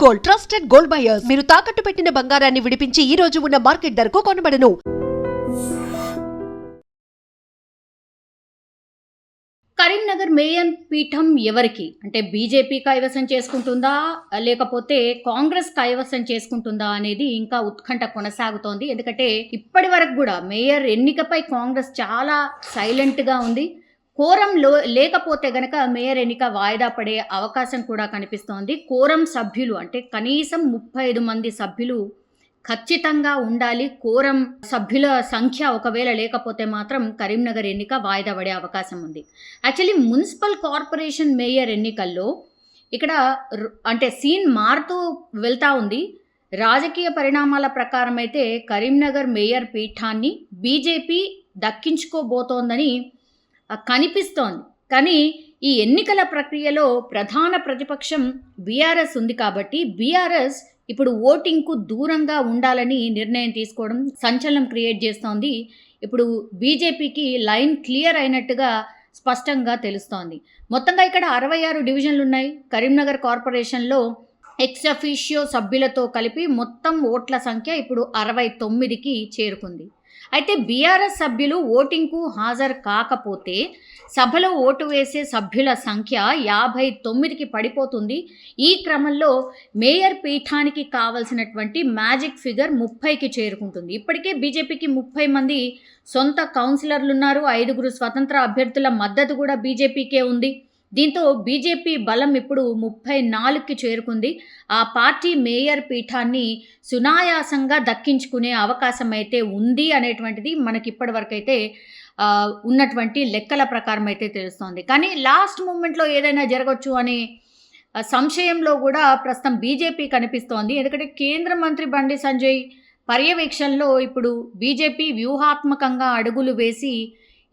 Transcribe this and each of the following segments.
Gold, trusted gold buyers. మీరు తాకట్టు పెట్టిన బంగారాన్ని విడిపించి ఈ రోజు ఉన్న మార్కెట్ ధరకు కొనబడను. కరీంనగర్ మేయర్ పీఠం ఎవరికి అంటే బీజేపీ కైవసం చేసుకుంటుందా లేకపోతే కాంగ్రెస్ కైవసం చేసుకుంటుందా అనేది ఇంకా ఉత్కంఠ కొనసాగుతోంది. ఎందుకంటే ఇప్పటి వరకు కూడా మేయర్ ఎన్నికపై కాంగ్రెస్ చాలా సైలెంట్గా ఉంది. కోరం లేకపోతే గనక మేయర్ ఎన్నిక వాయిదా పడే అవకాశం కూడా కనిపిస్తోంది. కోరం సభ్యులు అంటే కనీసం 35 మంది సభ్యులు ఖచ్చితంగా ఉండాలి. కోరం సభ్యుల సంఖ్య ఒకవేళ లేకపోతే మాత్రం కరీంనగర్ ఎన్నిక వాయిదా పడే అవకాశం ఉంది. యాక్చువల్లీ మున్సిపల్ కార్పొరేషన్ మేయర్ ఎన్నికల్లో ఇక్కడ అంటే సీన్ మారుతూ వెళ్తూ ఉంది. రాజకీయ పరిణామాల ప్రకారం అయితే కరీంనగర్ మేయర్ పీఠాన్ని బీజేపీ దక్కించుకోబోతోందని కనిపిస్తోంది. కానీ ఈ ఎన్నికల ప్రక్రియలో ప్రధాన ప్రతిపక్షం బీఆర్ఎస్ ఉంది కాబట్టి బీఆర్ఎస్ ఇప్పుడు ఓటింగ్కు దూరంగా ఉండాలని నిర్ణయం తీసుకోవడం సంచలనం క్రియేట్ చేస్తోంది. ఇప్పుడు బీజేపీకి లైన్ క్లియర్ అయినట్టుగా స్పష్టంగా తెలుస్తోంది. మొత్తంగా ఇక్కడ 66 డివిజన్లు ఉన్నాయి. కరీంనగర్ కార్పొరేషన్లో ఎక్స్ అఫీషియో సభ్యులతో కలిపి మొత్తం ఓట్ల సంఖ్య ఇప్పుడు 69కి చేరుకుంది. అయితే బీఆర్ఎస్ సభ్యులు ఓటింగ్కు హాజరు కాకపోతే సభలో ఓటు వేసే సభ్యుల సంఖ్య 59కి పడిపోతుంది. ఈ క్రమంలో మేయర్ పీఠానికి కావలసినటువంటి మ్యాజిక్ ఫిగర్ 30కి చేరుకుంటుంది. ఇప్పటికే బీజేపీకి 30 మంది సొంత కౌన్సిలర్లు ఉన్నారు. 5 స్వతంత్ర అభ్యర్థుల మద్దతు కూడా బీజేపీకే ఉంది. దీంతో బీజేపీ బలం ఇప్పుడు 34కి చేరుకుంది. ఆ పార్టీ మేయర్ పీఠాన్ని సునాయాసంగా దక్కించుకునే అవకాశం అయితే ఉంది అనేటువంటిది మనకి ఇప్పటి వరకు అయితే ఉన్నటువంటి లెక్కల ప్రకారం అయితే తెలుస్తోంది. కానీ లాస్ట్ మూమెంట్లో ఏదైనా జరగవచ్చు అనే సంశయంలో కూడా ప్రస్తుతం బీజేపీ కనిపిస్తోంది. ఎందుకంటే కేంద్ర మంత్రి బండి సంజయ్ పర్యవేక్షణలో ఇప్పుడు బీజేపీ వ్యూహాత్మకంగా అడుగులు వేసి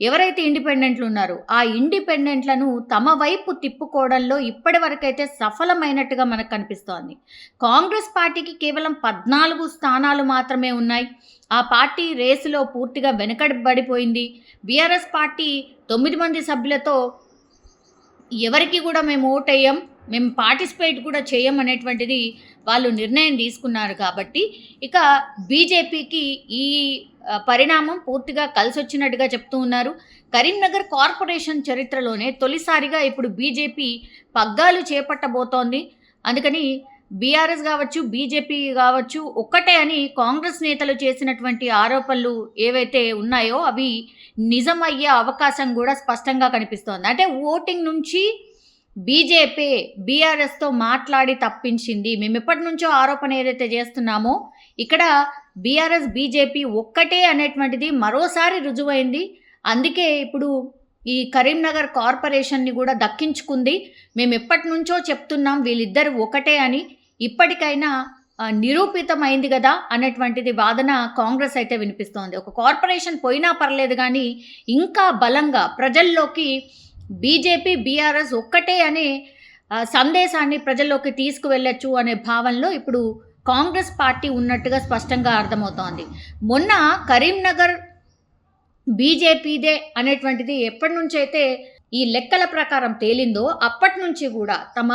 ఎవరైతే ఇండిపెండెంట్లు ఉన్నారో ఆ ఇండిపెండెంట్లను తమ వైపు తిప్పుకోవడంలో ఇప్పటి వరకైతే సఫలమైనట్టుగా మనకు కనిపిస్తోంది. కాంగ్రెస్ పార్టీకి కేవలం 14 స్థానాలు మాత్రమే ఉన్నాయి. ఆ పార్టీ రేసులో పూర్తిగా వెనకబడిపోయింది. బీఆర్ఎస్ పార్టీ 9 మంది సభ్యులతో ఎవరికి కూడా మేము ఓటేయం, మేము పార్టిసిపేట్ కూడా చేయం అనేటువంటిది వాళ్ళు నిర్ణయం తీసుకున్నారు. కాబట్టి ఇక బీజేపీకి ఈ పరిణామం పూర్తిగా కలిసి వచ్చినట్టుగా చెప్తూ ఉన్నారు. కరీంనగర్ కార్పొరేషన్ చరిత్రలోనే తొలిసారిగా ఇప్పుడు బీజేపీ పగ్గాలు చేపట్టబోతోంది. అందుకని బీఆర్ఎస్ కావచ్చు, బీజేపీ కావచ్చు ఒక్కటే అని కాంగ్రెస్ నేతలు చేసినటువంటి ఆరోపణలు ఏవైతే ఉన్నాయో అవి నిజమయ్యే అవకాశం కూడా స్పష్టంగా కనిపిస్తోంది. అంటే ఓటింగ్ నుంచి బీజేపీ బీఆర్ఎస్తో మాట్లాడి తప్పించింది. మేము ఎప్పటి నుంచో ఆరోపణ ఏదైతే చేస్తున్నామో ఇక్కడ బీఆర్ఎస్ బీజేపీ ఒక్కటే అనేటువంటిది మరోసారి రుజువైంది. అందుకే ఇప్పుడు ఈ కరీంనగర్ కార్పొరేషన్ని కూడా దక్కించుకుంది. మేము ఎప్పటి నుంచో చెప్తున్నాం వీళ్ళిద్దరు ఒకటే అని, ఇప్పటికైనా నిరూపితమైంది కదా అనేటువంటిది వాదన కాంగ్రెస్ అయితే వినిపిస్తోంది. ఒక కార్పొరేషన్ పోయినా పర్లేదు కానీ ఇంకా బలంగా ప్రజల్లోకి బీజేపీ బీఆర్ఎస్ ఒక్కటే అనే సందేశాన్ని ప్రజల్లోకి తీసుకువెళ్ళచ్చు అనే భావనలో ఇప్పుడు కాంగ్రెస్ పార్టీ ఉన్నట్టుగా స్పష్టంగా అర్థమవుతోంది. మొన్న కరీంనగర్ బీజేపీదే అనేటువంటిది ఎప్పటి నుంచి అయితే ఈ లెక్కల ప్రకారం తేలిందో అప్పటి నుంచి కూడా తమ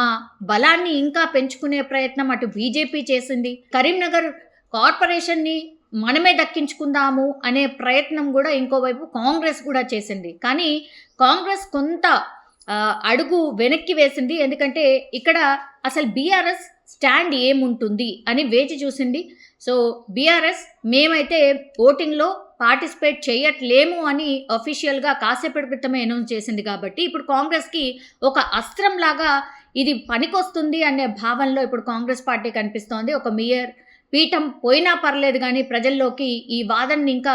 బలాన్ని ఇంకా పెంచుకునే ప్రయత్నం అటు బీజేపీ చేసింది. కరీంనగర్ కార్పొరేషన్ని మనమే దక్కించుకుందాము అనే ప్రయత్నం కూడా ఇంకోవైపు కాంగ్రెస్ కూడా చేసింది. కానీ కాంగ్రెస్ కొంత అడుగు వెనక్కి వేసింది. ఎందుకంటే ఇక్కడ అసలు బీఆర్ఎస్ స్టాండ్ ఏముంటుంది అని వేచి చూసింది. సో బీఆర్ఎస్ మేమైతే ఓటింగ్లో పార్టిసిపేట్ చేయట్లేము అని అఫీషియల్గా కాసేపటి క్రితమే అనౌన్స్ చేసింది. కాబట్టి ఇప్పుడు కాంగ్రెస్కి ఒక అస్త్రంలాగా ఇది పనికొస్తుంది అనే భావనలో ఇప్పుడు కాంగ్రెస్ పార్టీ కనిపిస్తోంది. ఒక మేయర్ పీఠం పోయినా పర్లేదు కానీ ప్రజల్లోకి ఈ వాదనని ఇంకా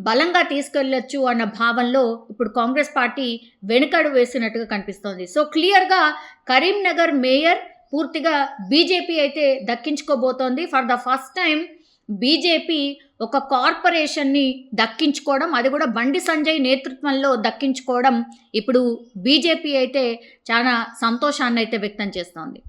బలంగా తీసుకెళ్ళొచ్చు అన్న భావనలో ఇప్పుడు కాంగ్రెస్ పార్టీ వెనుకడు వేసినట్టుగా కనిపిస్తోంది. సో క్లియర్గా కరీంనగర్ మేయర్ పూర్తిగా బీజేపీ అయితే దక్కించుకోబోతోంది. For the first time BJP ఒక కార్పొరేషన్ని దక్కించుకోవడం, అది కూడా బండి సంజయ్ నేతృత్వంలో దక్కించుకోవడం ఇప్పుడు బీజేపీ అయితే చాలా సంతోషాన్ని అయితే వ్యక్తం చేస్తోంది.